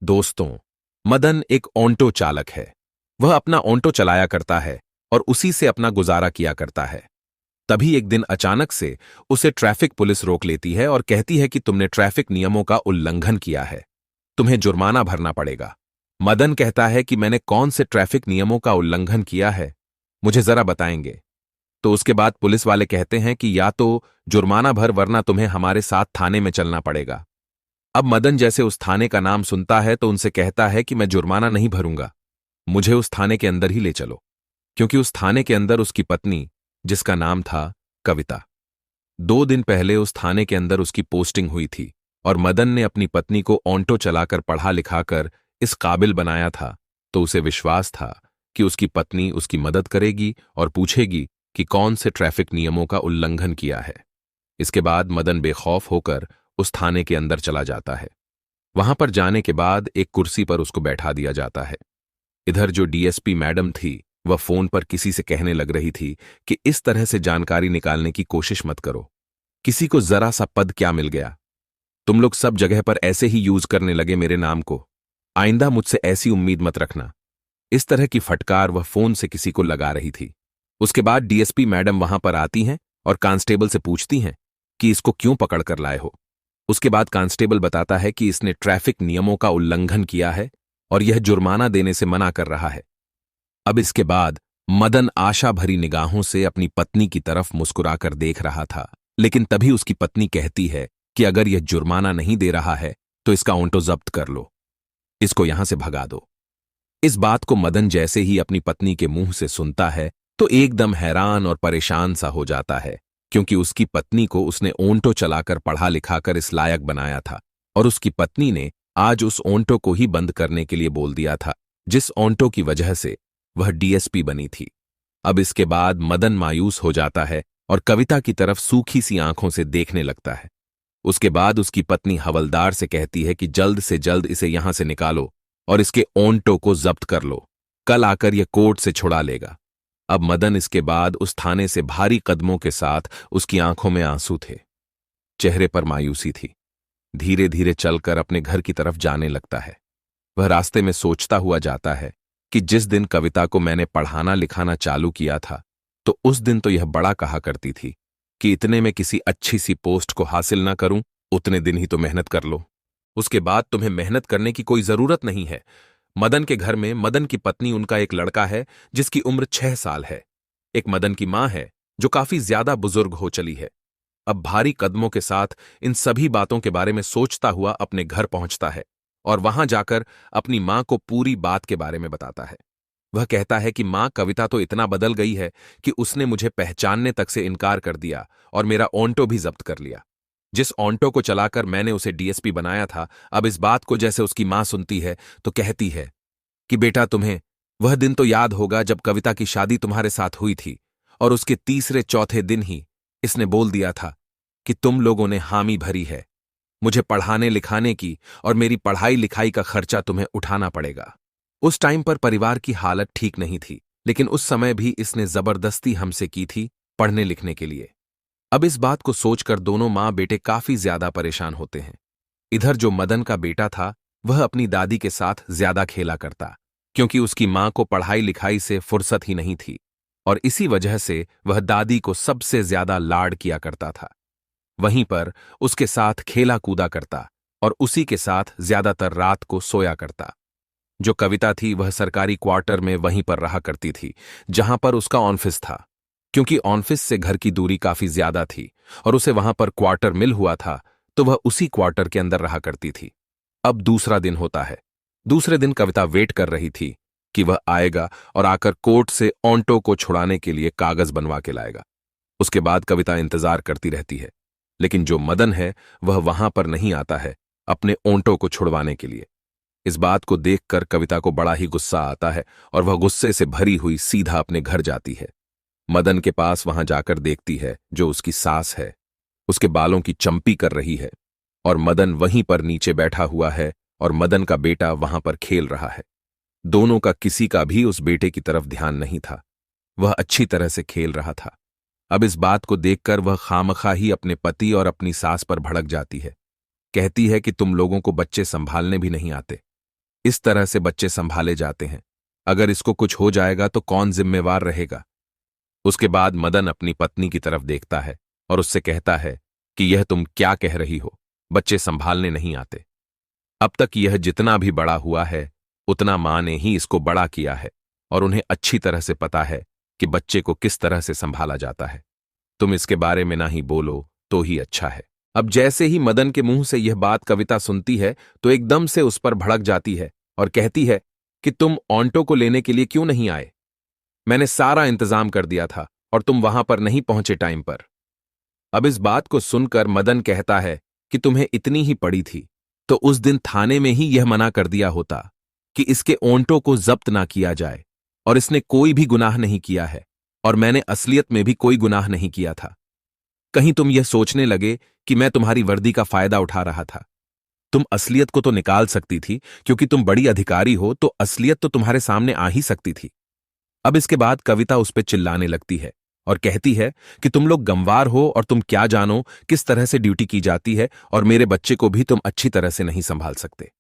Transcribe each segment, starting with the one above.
दोस्तों, मदन एक ऑन्टो चालक है। वह अपना ऑन्टो चलाया करता है और उसी से अपना गुजारा किया करता है। तभी एक दिन अचानक से उसे ट्रैफिक पुलिस रोक लेती है और कहती है कि तुमने ट्रैफिक नियमों का उल्लंघन किया है, तुम्हें जुर्माना भरना पड़ेगा। मदन कहता है कि मैंने कौन से ट्रैफिक नियमों का उल्लंघन किया है, मुझे जरा बताएंगे। तो उसके बाद पुलिस वाले कहते हैं कि या तो जुर्माना भर वरना तुम्हें हमारे साथ थाने में चलना पड़ेगा। अब मदन जैसे उस थाने का नाम सुनता है तो उनसे कहता है कि मैं जुर्माना नहीं भरूंगा, मुझे उस थाने के अंदर ही ले चलो। क्योंकि उस थाने के अंदर उसकी पत्नी, जिसका नाम था कविता, 2 दिन पहले उस थाने के अंदर उसकी पोस्टिंग हुई थी और मदन ने अपनी पत्नी को ऑन्टो चलाकर पढ़ा लिखाकर इस काबिल बनाया था, तो उसे विश्वास था कि उसकी पत्नी उसकी मदद करेगी और पूछेगी कि कौन से ट्रैफिक नियमों का उल्लंघन किया है। इसके बाद मदन बेखौफ होकर उस थाने के अंदर चला जाता है। वहां पर जाने के बाद एक कुर्सी पर उसको बैठा दिया जाता है। इधर जो डीएसपी मैडम थी, वह फोन पर किसी से कहने लग रही थी कि इस तरह से जानकारी निकालने की कोशिश मत करो, किसी को जरा सा पद क्या मिल गया, तुम लोग सब जगह पर ऐसे ही यूज करने लगे मेरे नाम को, आइंदा मुझसे ऐसी उम्मीद मत रखना। इस तरह की फटकार वह फोन से किसी को लगा रही थी। उसके बाद डीएसपी मैडम वहां पर आती हैं और कांस्टेबल से पूछती हैं कि इसको क्यों पकड़ कर लाए हो। उसके बाद कांस्टेबल बताता है कि इसने ट्रैफिक नियमों का उल्लंघन किया है और यह जुर्माना देने से मना कर रहा है। अब इसके बाद मदन आशा भरी निगाहों से अपनी पत्नी की तरफ मुस्कुराकर देख रहा था, लेकिन तभी उसकी पत्नी कहती है कि अगर यह जुर्माना नहीं दे रहा है तो इसका ऑन्टो जब्त कर लो, इसको यहां से भगा दो। इस बात को मदन जैसे ही अपनी पत्नी के मुंह से सुनता है तो एकदम हैरान और परेशान सा हो जाता है, क्योंकि उसकी पत्नी को उसने ऑन्टो चलाकर पढ़ा लिखाकर इस लायक बनाया था और उसकी पत्नी ने आज उस ऑन्टो को ही बंद करने के लिए बोल दिया था, जिस ऑन्टो की वजह से वह डीएसपी बनी थी। अब इसके बाद मदन मायूस हो जाता है और कविता की तरफ सूखी सी आंखों से देखने लगता है। उसके बाद उसकी पत्नी हवलदार से कहती है कि जल्द से जल्द इसे यहां से निकालो और इसके ऑन्टो को जब्त कर लो, कल आकर यह कोर्ट से छुड़ा लेगा। अब मदन इसके बाद उस थाने से भारी कदमों के साथ, उसकी आंखों में आंसू थे, चेहरे पर मायूसी थी, धीरे धीरे चलकर अपने घर की तरफ जाने लगता है। वह रास्ते में सोचता हुआ जाता है कि जिस दिन कविता को मैंने पढ़ाना लिखाना चालू किया था, तो उस दिन तो यह बड़ा कहा करती थी कि इतने में किसी अच्छी सी पोस्ट को हासिल ना करूं, उतने दिन ही तो मेहनत कर लो, उसके बाद तुम्हें मेहनत करने की कोई जरूरत नहीं है। मदन के घर में मदन की पत्नी, उनका एक लड़का है जिसकी उम्र 6 साल है, एक मदन की मां है जो काफी ज्यादा बुजुर्ग हो चली है। अब भारी कदमों के साथ इन सभी बातों के बारे में सोचता हुआ अपने घर पहुंचता है और वहां जाकर अपनी मां को पूरी बात के बारे में बताता है। वह कहता है कि मां, कविता तो इतना बदल गई है कि उसने मुझे पहचानने तक से इनकार कर दिया और मेरा ऑन्टो भी जब्त कर लिया। जिस ऑन्टो को चलाकर मैंने उसे डीएसपी बनाया था, अब इस बात को जैसे उसकी मां सुनती है तो कहती है कि बेटा, तुम्हें वह दिन तो याद होगा जब कविता की शादी तुम्हारे साथ हुई थी और उसके तीसरे चौथे दिन ही इसने बोल दिया था कि तुम लोगों ने हामी भरी है, मुझे पढ़ाने लिखाने की और मेरी पढ़ाई लिखाई का खर्चा तुम्हें उठाना पड़ेगा। उस टाइम पर परिवार की हालत ठीक नहीं थी, लेकिन उस समय भी इसने जबरदस्ती हमसे की थी पढ़ने लिखने के लिए। अब इस बात को सोचकर दोनों मां बेटे काफी ज्यादा परेशान होते हैं। इधर जो मदन का बेटा था, वह अपनी दादी के साथ ज्यादा खेला करता, क्योंकि उसकी मां को पढ़ाई लिखाई से फुर्सत ही नहीं थी और इसी वजह से वह दादी को सबसे ज्यादा लाड किया करता था। वहीं पर उसके साथ खेला कूदा करता और उसी के साथ ज्यादातर रात को सोया करता। जो कविता थी वह सरकारी क्वार्टर में वहीं पर रहा करती थी जहां पर उसका ऑफिस था, क्योंकि ऑफिस से घर की दूरी काफी ज्यादा थी और उसे वहां पर क्वार्टर मिल हुआ था, तो वह उसी क्वार्टर के अंदर रहा करती थी। अब दूसरा दिन होता है। दूसरे दिन कविता वेट कर रही थी कि वह आएगा और आकर कोर्ट से ऑन्टो को छुड़ाने के लिए कागज बनवा के लाएगा। उसके बाद कविता इंतजार करती रहती है, लेकिन जो मदन है वह वहां पर नहीं आता है अपने ऑन्टो को छुड़वाने के लिए। इस बात को देखकर कविता को बड़ा ही गुस्सा आता है और वह गुस्से से भरी हुई सीधा अपने घर जाती है। मदन के पास वहां जाकर देखती है जो उसकी सास है, उसके बालों की चंपी कर रही है और मदन वहीं पर नीचे बैठा हुआ है और मदन का बेटा वहां पर खेल रहा है। दोनों का किसी का भी उस बेटे की तरफ ध्यान नहीं था, वह अच्छी तरह से खेल रहा था। अब इस बात को देखकर वह खामखा ही अपने पति और अपनी सास पर भड़क जाती है। कहती है कि तुम लोगों को बच्चे संभालने भी नहीं आते, इस तरह से बच्चे संभाले जाते हैं। अगर इसको कुछ हो जाएगा तो कौन जिम्मेवार रहेगा? उसके बाद मदन अपनी पत्नी की तरफ देखता है और उससे कहता है कि यह तुम क्या कह रही हो? बच्चे संभालने नहीं आते। अब तक यह जितना भी बड़ा हुआ है उतना मां ने ही इसको बड़ा किया है और उन्हें अच्छी तरह से पता है कि बच्चे को किस तरह से संभाला जाता है। तुम इसके बारे में ना ही बोलो तो ही अच्छा है। अब जैसे ही मदन के मुंह से यह बात कविता सुनती है तो एकदम से उस पर भड़क जाती है और कहती है कि तुम ऑन्टो को लेने के लिए क्यों नहीं आए? मैंने सारा इंतजाम कर दिया था और तुम वहां पर नहीं पहुंचे टाइम पर। अब इस बात को सुनकर मदन कहता है कि तुम्हें इतनी ही पड़ी थी तो उस दिन थाने में ही यह मना कर दिया होता कि इसके ऑन्टो को जब्त ना किया जाए, और इसने कोई भी गुनाह नहीं किया है और मैंने असलियत में भी कोई गुनाह नहीं किया था। कहीं तुम यह सोचने लगे कि मैं तुम्हारी वर्दी का फायदा उठा रहा था। तुम असलियत को तो निकाल सकती थी, क्योंकि तुम बड़ी अधिकारी हो तो असलियत तो तुम्हारे सामने आ ही सकती थी। अब इसके बाद कविता उस पर चिल्लाने लगती है और कहती है कि तुम लोग गंवार हो और तुम क्या जानो किस तरह से ड्यूटी की जाती है, और मेरे बच्चे को भी तुम अच्छी तरह से नहीं संभाल सकते।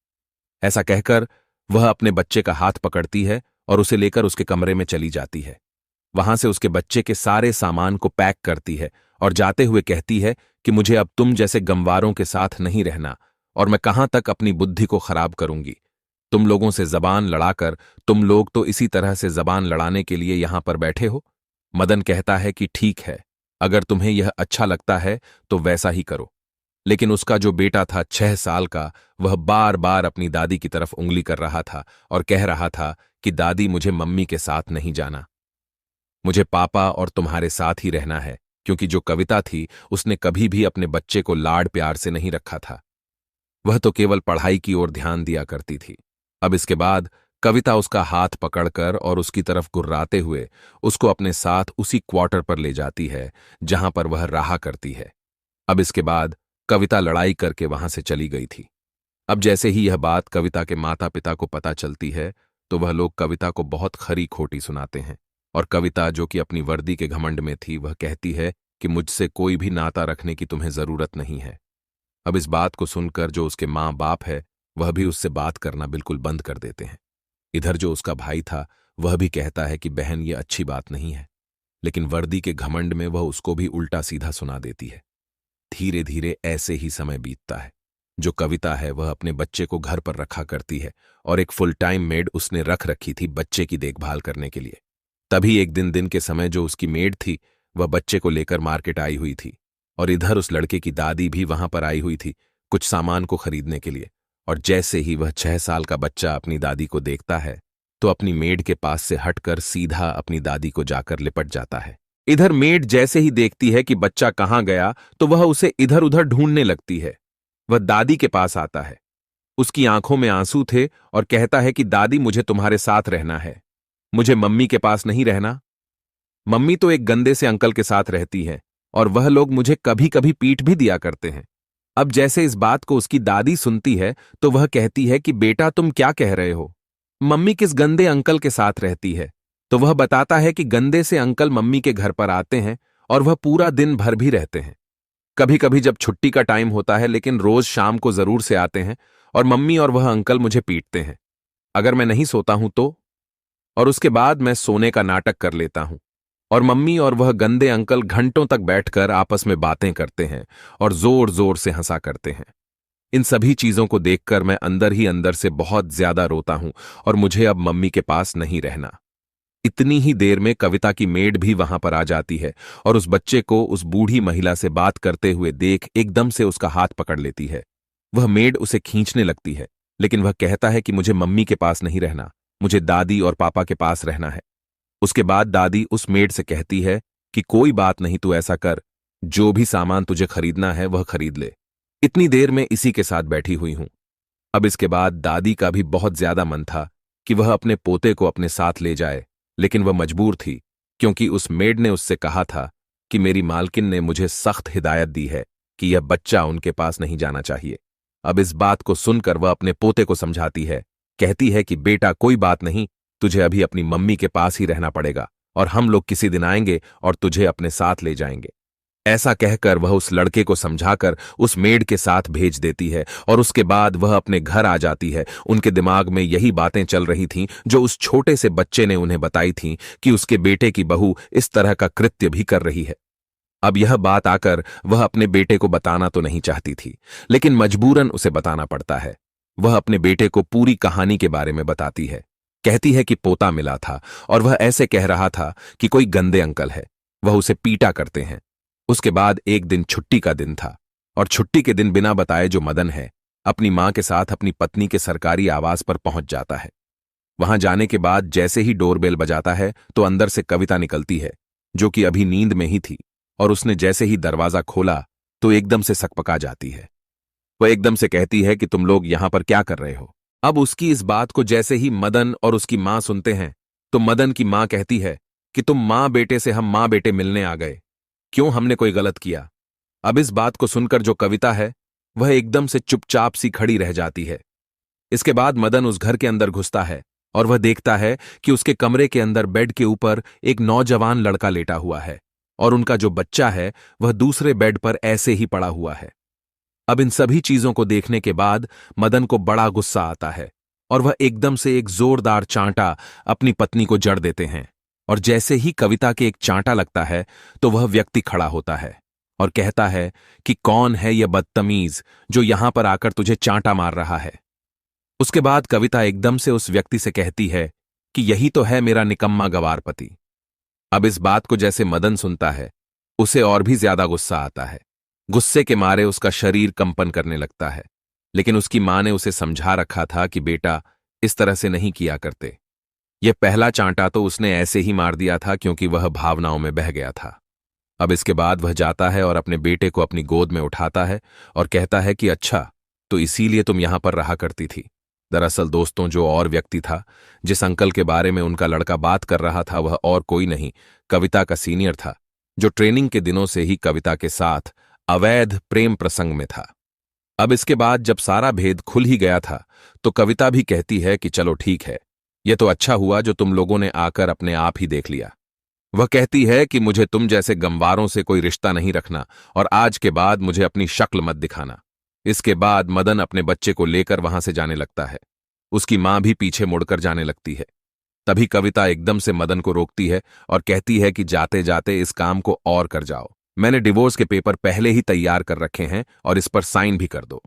ऐसा कहकर वह अपने बच्चे का हाथ पकड़ती है और उसे लेकर उसके कमरे में चली जाती है। वहां से उसके बच्चे के सारे सामान को पैक करती है और जाते हुए कहती है कि मुझे अब तुम जैसे गंवारों के साथ नहीं रहना, और मैं कहां तक अपनी बुद्धि को खराब करूंगी। तुम लोगों से जबान लड़ाकर, तुम लोग तो इसी तरह से जबान लड़ाने के लिए यहां पर बैठे हो। मदन कहता है कि ठीक है, अगर तुम्हें यह अच्छा लगता है तो वैसा ही करो। लेकिन उसका जो बेटा था 6 साल का, वह बार बार अपनी दादी की तरफ उंगली कर रहा था और कह रहा था कि दादी मुझे मम्मी के साथ नहीं जाना, मुझे पापा और तुम्हारे साथ ही रहना है, क्योंकि जो कविता थी उसने कभी भी अपने बच्चे को लाड प्यार से नहीं रखा था। वह तो केवल पढ़ाई की ओर ध्यान दिया करती थी। अब इसके बाद कविता उसका हाथ पकड़कर और उसकी तरफ गुर्राते हुए उसको अपने साथ उसी क्वार्टर पर ले जाती है जहां पर वह रहा करती है। अब इसके बाद कविता लड़ाई करके वहां से चली गई थी। अब जैसे ही यह बात कविता के माता पिता को पता चलती है तो वह लोग कविता को बहुत खरी खोटी सुनाते हैं, और कविता, जो कि अपनी वर्दी के घमंड में थी, वह कहती है कि मुझसे कोई भी नाता रखने की तुम्हें जरूरत नहीं है। अब इस बात को सुनकर जो उसके माँ बाप है वह भी उससे बात करना बिल्कुल बंद कर देते हैं। इधर जो उसका भाई था वह भी कहता है कि बहन, ये अच्छी बात नहीं है, लेकिन वर्दी के घमंड में वह उसको भी उल्टा सीधा सुना देती है। धीरे धीरे ऐसे ही समय बीतता है। जो कविता है वह अपने बच्चे को घर पर रखा करती है और एक फुल टाइम मेड उसने रख रखी थी बच्चे की देखभाल करने के लिए। तभी एक दिन के समय जो उसकी मेड थी वह बच्चे को लेकर मार्केट आई हुई थी, और इधर उस लड़के की दादी भी वहां पर आई हुई थी कुछ सामान को खरीदने के लिए। और जैसे ही वह 6 साल का बच्चा अपनी दादी को देखता है तो अपनी मेड के पास से हटकर सीधा अपनी दादी को जाकर लिपट जाता है। इधर मेड जैसे ही देखती है कि बच्चा कहां गया तो वह उसे इधर उधर ढूंढने लगती है। वह दादी के पास आता है, उसकी आंखों में आंसू थे, और कहता है कि दादी, मुझे तुम्हारे साथ रहना है, मुझे मम्मी के पास नहीं रहना। मम्मी तो एक गंदे से अंकल के साथ रहती है और वह लोग मुझे कभी कभी पीट भी दिया करते हैं। अब जैसे इस बात को उसकी दादी सुनती है तो वह कहती है कि बेटा, तुम क्या कह रहे हो? मम्मी किस गंदे अंकल के साथ रहती है? तो वह बताता है कि गंदे से अंकल मम्मी के घर पर आते हैं और वह पूरा दिन भर भी रहते हैं। कभी कभी जब छुट्टी का टाइम होता है, लेकिन रोज शाम को जरूर से आते हैं, और मम्मी और वह अंकल मुझे पीटते हैं अगर मैं नहीं सोता हूं तो। और उसके बाद मैं सोने का नाटक कर लेता हूं, और मम्मी और वह गंदे अंकल घंटों तक बैठकर आपस में बातें करते हैं और जोर जोर से हंसा करते हैं। इन सभी चीजों को देखकर मैं अंदर ही अंदर से बहुत ज्यादा रोता हूं, और मुझे अब मम्मी के पास नहीं रहना। इतनी ही देर में कविता की मेड भी वहां पर आ जाती है और उस बच्चे को उस बूढ़ी महिला से बात करते हुए देख एकदम से उसका हाथ पकड़ लेती है। वह मेड उसे खींचने लगती है, लेकिन वह कहता है कि मुझे मम्मी के पास नहीं रहना, मुझे दादी और पापा के पास रहना है। उसके बाद दादी उस मेड से कहती है कि कोई बात नहीं, तू ऐसा कर, जो भी सामान तुझे खरीदना है वह खरीद ले, इतनी देर में इसी के साथ बैठी हुई हूं। अब इसके बाद दादी का भी बहुत ज्यादा मन था कि वह अपने पोते को अपने साथ ले जाए, लेकिन वह मजबूर थी, क्योंकि उस मेड ने उससे कहा था कि मेरी मालकिन ने मुझे सख्त हिदायत दी है कि यह बच्चा उनके पास नहीं जाना चाहिए। अब इस बात को सुनकर वह अपने पोते को समझाती है, कहती है कि बेटा, कोई बात नहीं, तुझे अभी अपनी मम्मी के पास ही रहना पड़ेगा, और हम लोग किसी दिन आएंगे और तुझे अपने साथ ले जाएंगे। ऐसा कहकर वह उस लड़के को समझाकर उस मेड के साथ भेज देती है और उसके बाद वह अपने घर आ जाती है। उनके दिमाग में यही बातें चल रही थीं जो उस छोटे से बच्चे ने उन्हें बताई थीं कि उसके बेटे की बहू इस तरह का कृत्य भी कर रही है। अब यह बात आकर वह अपने बेटे को बताना तो नहीं चाहती थी, लेकिन मजबूरन उसे बताना पड़ता है। वह अपने बेटे को पूरी कहानी के बारे में बताती है। कहती है कि पोता मिला था और वह ऐसे कह रहा था कि कोई गंदे अंकल है, वह उसे पीटा करते हैं। उसके बाद एक दिन छुट्टी का दिन था और छुट्टी के दिन बिना बताए जो मदन है अपनी मां के साथ अपनी पत्नी के सरकारी आवास पर पहुंच जाता है। वहां जाने के बाद जैसे ही डोरबेल बजाता है तो अंदर से कविता निकलती है, जो कि अभी नींद में ही थी, और उसने जैसे ही दरवाजा खोला तो एकदम से सकपका जाती है। वह एकदम से कहती है कि तुम लोग यहां पर क्या कर रहे हो। अब उसकी इस बात को जैसे ही मदन और उसकी मां सुनते हैं तो मदन की मां कहती है कि तुम मां बेटे से हम मां बेटे मिलने आ गए, क्यों हमने कोई गलत किया। अब इस बात को सुनकर जो कविता है वह एकदम से चुपचाप सी खड़ी रह जाती है। इसके बाद मदन उस घर के अंदर घुसता है और वह देखता है कि उसके कमरे के अंदर बेड के ऊपर एक नौजवान लड़का लेटा हुआ है और उनका जो बच्चा है वह दूसरे बेड पर ऐसे ही पड़ा हुआ है। अब इन सभी चीजों को देखने के बाद मदन को बड़ा गुस्सा आता है और वह एकदम से एक जोरदार चांटा अपनी पत्नी को जड़ देते हैं। और जैसे ही कविता के एक चांटा लगता है तो वह व्यक्ति खड़ा होता है और कहता है कि कौन है यह बदतमीज जो यहां पर आकर तुझे चांटा मार रहा है। उसके बाद कविता एकदम से उस व्यक्ति से कहती है कि यही तो है मेरा निकम्मा गवार पति। अब इस बात को जैसे मदन सुनता है उसे और भी ज्यादा गुस्सा आता है। गुस्से के मारे उसका शरीर कंपन करने लगता है, लेकिन उसकी मां ने उसे समझा रखा था कि बेटा इस तरह से नहीं किया करते। यह पहला चांटा तो उसने ऐसे ही मार दिया था क्योंकि वह भावनाओं में बह गया था। अब इसके बाद वह जाता है और अपने बेटे को अपनी गोद में उठाता है और कहता है कि अच्छा, तो इसीलिए तुम यहां पर रहा करती थी। दरअसल दोस्तों, जो और व्यक्ति था जिस अंकल के बारे में उनका लड़का बात कर रहा था वह और कोई नहीं, कविता का सीनियर था, जो ट्रेनिंग के दिनों से ही कविता के साथ अवैध प्रेम प्रसंग में था। अब इसके बाद जब सारा भेद खुल ही गया था तो कविता भी कहती है कि चलो ठीक है, यह तो अच्छा हुआ जो तुम लोगों ने आकर अपने आप ही देख लिया। वह कहती है कि मुझे तुम जैसे गंवारों से कोई रिश्ता नहीं रखना और आज के बाद मुझे अपनी शक्ल मत दिखाना। इसके बाद मदन अपने बच्चे को लेकर वहां से जाने लगता है। उसकी मां भी पीछे मुड़कर जाने लगती है। तभी कविता एकदम से मदन को रोकती है और कहती है कि जाते जाते इस काम को और कर जाओ। मैंने डिवोर्स के पेपर पहले ही तैयार कर रखे हैं और इस पर साइन भी कर दो।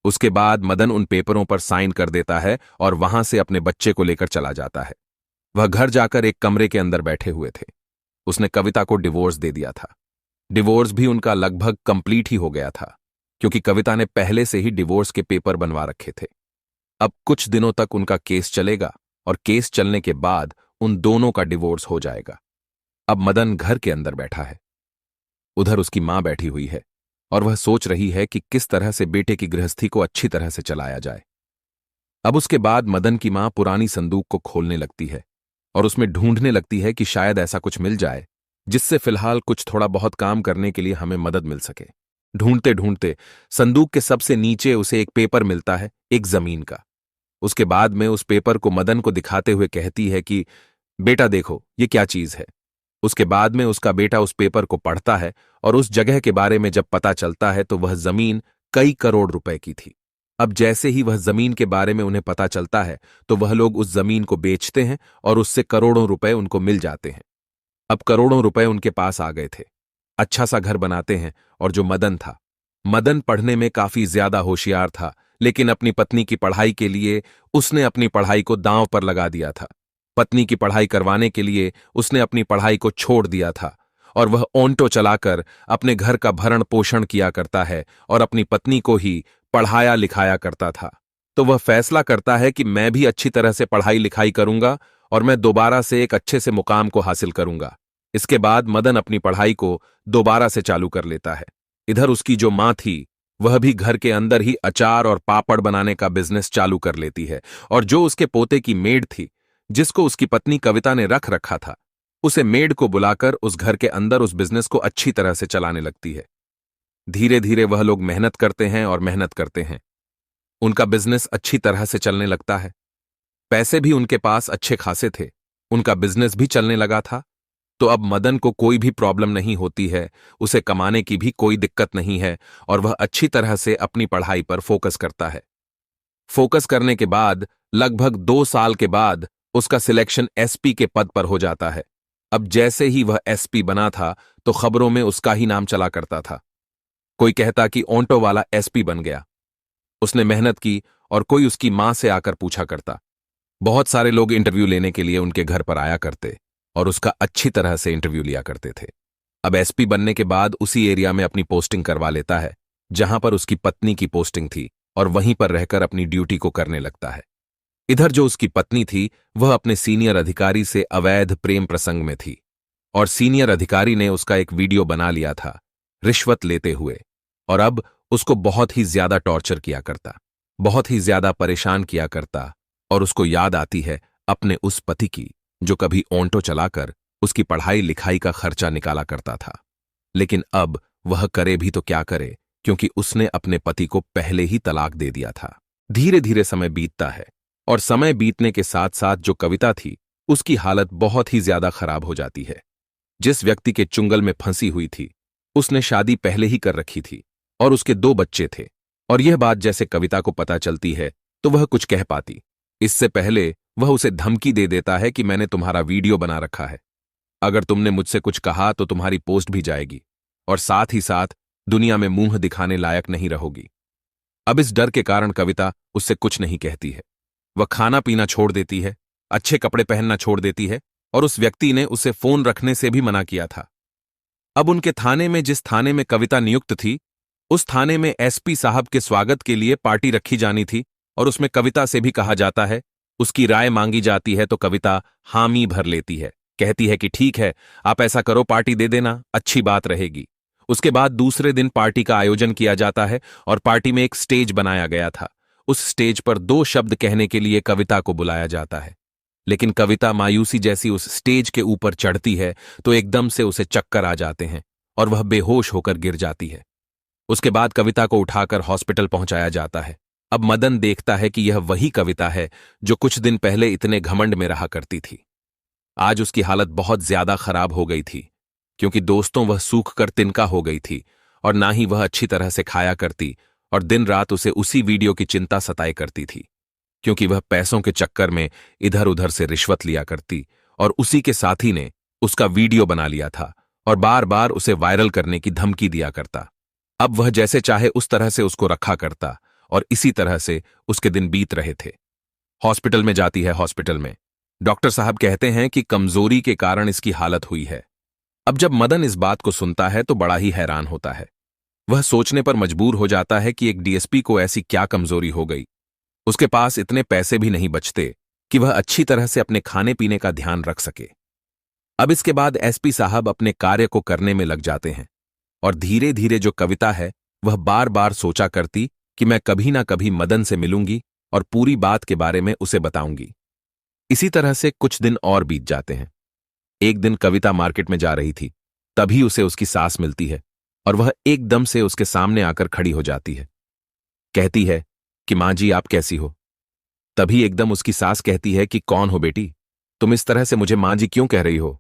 उसके बाद मदन उन पेपरों पर साइन कर देता है और वहां से अपने बच्चे को लेकर चला जाता है। वह घर जाकर एक कमरे के अंदर बैठे हुए थे। उसने कविता को डिवोर्स दे दिया था। डिवोर्स भी उनका लगभग कंप्लीट ही हो गया था क्योंकि कविता ने पहले से ही डिवोर्स के पेपर बनवा रखे थे। अब कुछ दिनों तक उनका केस चलेगा और केस चलने के बाद उन दोनों का डिवोर्स हो जाएगा। अब मदन घर के अंदर बैठा है। उधर उसकी मां बैठी हुई है और वह सोच रही है कि किस तरह से बेटे की गृहस्थी को अच्छी तरह से चलाया जाए। अब उसके बाद मदन की मां पुरानी संदूक को खोलने लगती है और उसमें ढूंढने लगती है कि शायद ऐसा कुछ मिल जाए जिससे फिलहाल कुछ थोड़ा बहुत काम करने के लिए हमें मदद मिल सके। ढूंढते ढूंढते संदूक के सबसे नीचे उसे एक पेपर मिलता है, एक जमीन का। उसके बाद में उस पेपर को मदन को दिखाते हुए कहती है कि बेटा देखो ये क्या चीज है। उसके बाद में उसका बेटा उस पेपर को पढ़ता है और उस जगह के बारे में जब पता चलता है तो वह जमीन कई करोड़ रुपए की थी। अब जैसे ही वह जमीन के बारे में उन्हें पता चलता है तो वह लोग उस जमीन को बेचते हैं और उससे करोड़ों रुपए उनको मिल जाते हैं। अब करोड़ों रुपए उनके पास आ गए थे। अच्छा सा घर बनाते हैं और जो मदन था, मदन पढ़ने में काफी ज्यादा होशियार था, लेकिन अपनी पत्नी की पढ़ाई के लिए उसने अपनी पढ़ाई को दांव पर लगा दिया था। पत्नी की पढ़ाई करवाने के लिए उसने अपनी पढ़ाई को छोड़ दिया था और वह ऑन्टो चलाकर अपने घर का भरण पोषण किया करता है और अपनी पत्नी को ही पढ़ाया लिखाया करता था। तो वह फैसला करता है कि मैं भी अच्छी तरह से पढ़ाई लिखाई करूंगा और मैं दोबारा से एक अच्छे से मुकाम को हासिल करूंगा। इसके बाद मदन अपनी पढ़ाई को दोबारा से चालू कर लेता है। इधर उसकी जो मां थी वह भी घर के अंदर ही अचार और पापड़ बनाने का बिजनेस चालू कर लेती है और जो उसके पोते की मेड थी, जिसको उसकी पत्नी कविता ने रख रखा था, उसे मेड को बुलाकर उस घर के अंदर उस बिजनेस को अच्छी तरह से चलाने लगती है। धीरे धीरे वह लोग मेहनत करते हैं और मेहनत करते हैं। उनका बिजनेस अच्छी तरह से चलने लगता है। पैसे भी उनके पास अच्छे खासे थे। उनका बिजनेस भी चलने लगा था। तो अब मदन को कोई भी प्रॉब्लम नहीं होती है, उसे कमाने की भी कोई दिक्कत नहीं है और वह अच्छी तरह से अपनी पढ़ाई पर फोकस करता है। फोकस करने के बाद लगभग 2 साल के बाद उसका सिलेक्शन एसपी के पद पर हो जाता है। अब जैसे ही वह एसपी बना था तो खबरों में उसका ही नाम चला करता था। कोई कहता कि ऑन्टो वाला एसपी बन गया। उसने मेहनत की और कोई उसकी मां से आकर पूछा करता। बहुत सारे लोग इंटरव्यू लेने के लिए उनके घर पर आया करते और उसका अच्छी तरह से इंटरव्यू लिया करते थे। अब एसपी बनने के बाद उसी एरिया में अपनी पोस्टिंग करवा लेता है जहां पर उसकी पत्नी की पोस्टिंग थी और वहीं पर रहकर अपनी ड्यूटी को करने लगता है। इधर जो उसकी पत्नी थी वह अपने सीनियर अधिकारी से अवैध प्रेम प्रसंग में थी और सीनियर अधिकारी ने उसका एक वीडियो बना लिया था रिश्वत लेते हुए और अब उसको बहुत ही ज्यादा टॉर्चर किया करता, बहुत ही ज्यादा परेशान किया करता और उसको याद आती है अपने उस पति की जो कभी ऑन्टो चलाकर उसकी पढ़ाई लिखाई का खर्चा निकाला करता था। लेकिन अब वह करे भी तो क्या करे, क्योंकि उसने अपने पति को पहले ही तलाक दे दिया था। धीरे धीरे समय बीतता है और समय बीतने के साथ साथ जो कविता थी उसकी हालत बहुत ही ज्यादा खराब हो जाती है। जिस व्यक्ति के चुंगल में फंसी हुई थी उसने शादी पहले ही कर रखी थी और उसके 2 बच्चे थे और यह बात जैसे कविता को पता चलती है तो वह कुछ कह पाती, इससे पहले वह उसे धमकी दे देता है कि मैंने तुम्हारा वीडियो बना रखा है, अगर तुमने मुझसे कुछ कहा तो तुम्हारी पोस्ट भी जाएगी और साथ ही साथ दुनिया में मुंह दिखाने लायक नहीं रहोगी। अब इस डर के कारण कविता उससे कुछ नहीं कहती है। वह खाना पीना छोड़ देती है, अच्छे कपड़े पहनना छोड़ देती है और उस व्यक्ति ने उसे फोन रखने से भी मना किया था। अब उनके थाने में, जिस थाने में कविता नियुक्त थी, उस थाने में एसपी साहब के स्वागत के लिए पार्टी रखी जानी थी और उसमें कविता से भी कहा जाता है, उसकी राय मांगी जाती है तो कविता हामी भर लेती है, कहती है कि ठीक है, आप ऐसा करो, पार्टी दे देना, अच्छी बात रहेगी। उसके बाद दूसरे दिन पार्टी का आयोजन किया जाता है और पार्टी में एक स्टेज बनाया गया था। उस स्टेज पर 2 शब्द कहने के लिए कविता को बुलाया जाता है, लेकिन कविता मायूसी जैसी उस स्टेज के ऊपर चढ़ती है तो एकदम से उसे चक्कर आ जाते हैं और वह बेहोश होकर गिर जाती है। उसके बाद कविता को उठाकर हॉस्पिटल पहुंचाया जाता है। अब मदन देखता है कि यह वही कविता है जो कुछ दिन पहले इतने घमंड में रहा करती थी। आज उसकी हालत बहुत ज्यादा खराब हो गई थी, क्योंकि दोस्तों वह सूख कर तिनका हो गई थी और ना ही वह अच्छी तरह से खाया करती और दिन रात उसे उसी वीडियो की चिंता सताए करती थी, क्योंकि वह पैसों के चक्कर में इधर उधर से रिश्वत लिया करती और उसी के साथी ने उसका वीडियो बना लिया था और बार बार उसे वायरल करने की धमकी दिया करता। अब वह जैसे चाहे उस तरह से उसको रखा करता और इसी तरह से उसके दिन बीत रहे थे। हॉस्पिटल में जाती है। हॉस्पिटल में डॉक्टर साहब कहते हैं कि कमजोरी के कारण इसकी हालत हुई है। अब जब मदन इस बात को सुनता है तो बड़ा ही हैरान होता है। वह सोचने पर मजबूर हो जाता है कि एक डीएसपी को ऐसी क्या कमजोरी हो गई। उसके पास इतने पैसे भी नहीं बचते कि वह अच्छी तरह से अपने खाने पीने का ध्यान रख सके। अब इसके बाद एसपी साहब अपने कार्य को करने में लग जाते हैं और धीरे धीरे जो कविता है वह बार बार सोचा करती कि मैं कभी ना कभी मदन से मिलूंगी और पूरी बात के बारे में उसे बताऊंगी। इसी तरह से कुछ दिन और बीत जाते हैं। एक दिन कविता मार्केट में जा रही थी, तभी उसे उसकी सास मिलती है और वह एकदम से उसके सामने आकर खड़ी हो जाती है। कहती है कि मां जी आप कैसी हो। तभी एकदम उसकी सास कहती है कि कौन हो बेटी, तुम इस तरह से मुझे मां जी क्यों कह रही हो।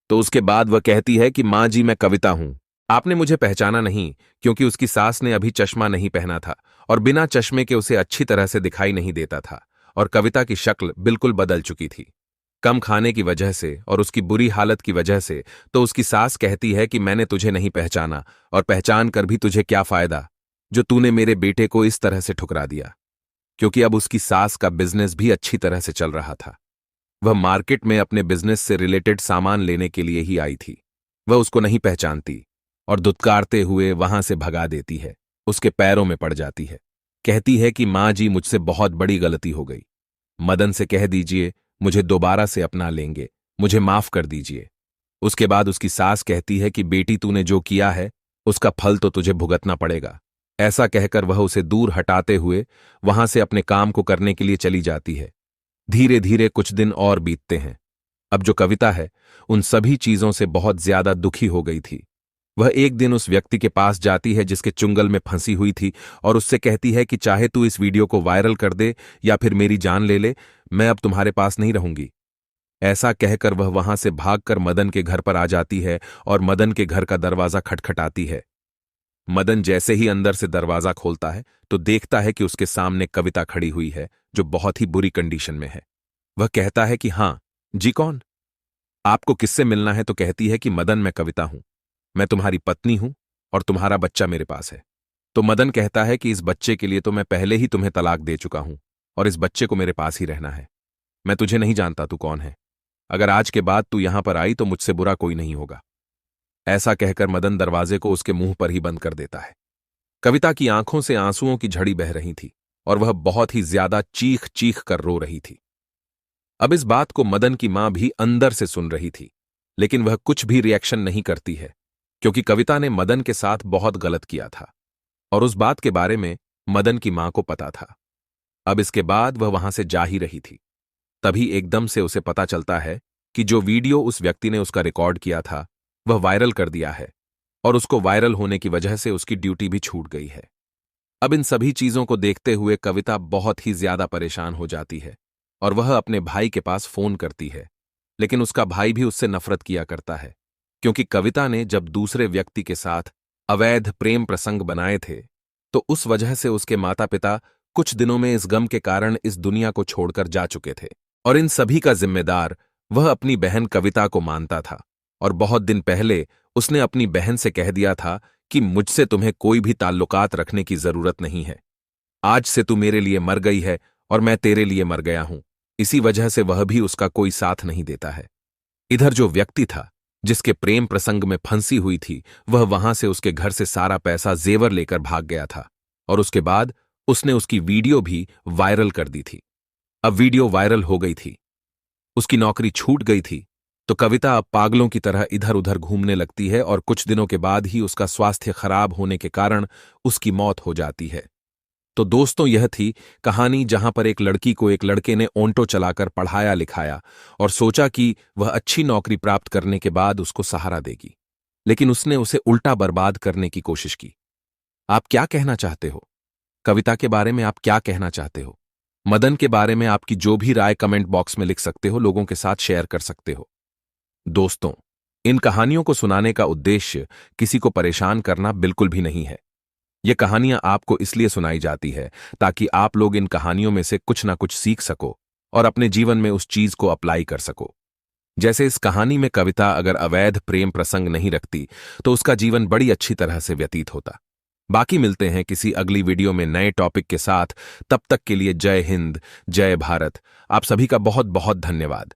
तो उसके बाद वह कहती है कि मां जी मैं कविता हूं, आपने मुझे पहचाना नहीं, क्योंकि उसकी सास ने अभी चश्मा नहीं पहना था और बिना चश्मे के उसे अच्छी तरह से दिखाई नहीं देता था और कविता की शक्ल बिल्कुल बदल चुकी थी, कम खाने की वजह से और उसकी बुरी हालत की वजह से। तो उसकी सास कहती है कि मैंने तुझे नहीं पहचाना और पहचान कर भी तुझे क्या फायदा, जो तूने मेरे बेटे को इस तरह से ठुकरा दिया। क्योंकि अब उसकी सास का बिजनेस भी अच्छी तरह से चल रहा था। वह मार्केट में अपने बिजनेस से रिलेटेड सामान लेने के लिए ही आई थी। वह उसको नहीं पहचानती और दुत्कारते हुए वहां से भगा देती है, उसके पैरों में पड़ जाती है। कहती है कि मां जी मुझसे बहुत बड़ी गलती हो गई, मदन से कह दीजिए मुझे दोबारा से अपना लेंगे, मुझे माफ कर दीजिए। उसके बाद उसकी सास कहती है कि बेटी तूने जो किया है उसका फल तो तुझे भुगतना पड़ेगा। ऐसा कहकर वह उसे दूर हटाते हुए वहां से अपने काम को करने के लिए चली जाती है। धीरे धीरे कुछ दिन और बीतते हैं। अब जो कविता है उन सभी चीजों से बहुत ज्यादा दुखी हो गई थी। वह एक दिन उस व्यक्ति के पास जाती है जिसके चुंगल में फंसी हुई थी और उससे कहती है कि चाहे तू इस वीडियो को वायरल कर दे या फिर मेरी जान ले ले, मैं अब तुम्हारे पास नहीं रहूंगी। ऐसा कहकर वह वहां से भागकर मदन के घर पर आ जाती है और मदन के घर का दरवाजा खटखटाती है। मदन जैसे ही अंदर से दरवाजा खोलता है तो देखता है कि उसके सामने कविता खड़ी हुई है, जो बहुत ही बुरी कंडीशन में है। वह कहता है कि हाँ जी, कौन? आपको किससे मिलना है? तो कहती है कि मदन, मैं कविता हूं, मैं तुम्हारी पत्नी हूं और तुम्हारा बच्चा मेरे पास है। तो मदन कहता है कि इस बच्चे के लिए तो मैं पहले ही तुम्हें तलाक दे चुका हूं और इस बच्चे को मेरे पास ही रहना है। मैं तुझे नहीं जानता तू कौन है। अगर आज के बाद तू यहां पर आई तो मुझसे बुरा कोई नहीं होगा। ऐसा कहकर मदन दरवाजे को उसके मुंह पर ही बंद कर देता है। कविता की आंखों से आंसुओं की झड़ी बह रही थी और वह बहुत ही ज्यादा चीख चीख कर रो रही थी। अब इस बात को मदन की मां भी अंदर से सुन रही थी, लेकिन वह कुछ भी रिएक्शन नहीं करती है, क्योंकि कविता ने मदन के साथ बहुत गलत किया था और उस बात के बारे में मदन की मां को पता था। अब इसके बाद वह वहां से जा ही रही थी। तभी एकदम से उसे पता चलता है कि जो वीडियो उस व्यक्ति ने उसका रिकॉर्ड किया था वह वायरल कर दिया है और उसको वायरल होने की वजह से उसकी ड्यूटी भी छूट गई है। अब इन सभी चीजों को देखते हुए कविता बहुत ही ज्यादा परेशान हो जाती है और वह अपने भाई के पास फोन करती है, लेकिन उसका भाई भी उससे नफरत किया करता है, क्योंकि कविता ने जब दूसरे व्यक्ति के साथ अवैध प्रेम प्रसंग बनाए थे तो उस वजह से उसके माता पिता कुछ दिनों में इस गम के कारण इस दुनिया को छोड़कर जा चुके थे और इन सभी का जिम्मेदार वह अपनी बहन कविता को मानता था। और बहुत दिन पहले उसने अपनी बहन से कह दिया था कि मुझसे तुम्हें कोई भी ताल्लुकात रखने की जरूरत नहीं है। आज से तू मेरे लिए मर गई है और मैं तेरे लिए मर गया हूं। इसी वजह से वह भी उसका कोई साथ नहीं देता है। इधर जो व्यक्ति था जिसके प्रेम प्रसंग में फंसी हुई थी वह वहां से उसके घर से सारा पैसा जेवर लेकर भाग गया था और उसके बाद उसने उसकी वीडियो भी वायरल कर दी थी। अब वीडियो वायरल हो गई थी, उसकी नौकरी छूट गई थी, तो कविता अब पागलों की तरह इधर उधर घूमने लगती है और कुछ दिनों के बाद ही उसका स्वास्थ्य खराब होने के कारण उसकी मौत हो जाती है। तो दोस्तों, यह थी कहानी जहां पर एक लड़की को एक लड़के ने ऑटो चलाकर पढ़ाया लिखाया और सोचा कि वह अच्छी नौकरी प्राप्त करने के बाद उसको सहारा देगी, लेकिन उसने उसे उल्टा बर्बाद करने की कोशिश की। आप क्या कहना चाहते हो? कविता के बारे में आप क्या कहना चाहते हो? मदन के बारे में आपकी जो भी राय कमेंट बॉक्स में लिख सकते हो, लोगों के साथ शेयर कर सकते हो। दोस्तों, इन कहानियों को सुनाने का उद्देश्य किसी को परेशान करना बिल्कुल भी नहीं है। ये कहानियां आपको इसलिए सुनाई जाती है ताकि आप लोग इन कहानियों में से कुछ ना कुछ सीख सको और अपने जीवन में उस चीज को अप्लाई कर सको। जैसे इस कहानी में कविता अगर अवैध प्रेम प्रसंग नहीं रखती तो उसका जीवन बड़ी अच्छी तरह से व्यतीत होता। बाकी मिलते हैं किसी अगली वीडियो में नए टॉपिक के साथ। तब तक के लिए जय हिंद, जय भारत। आप सभी का बहुत बहुत धन्यवाद।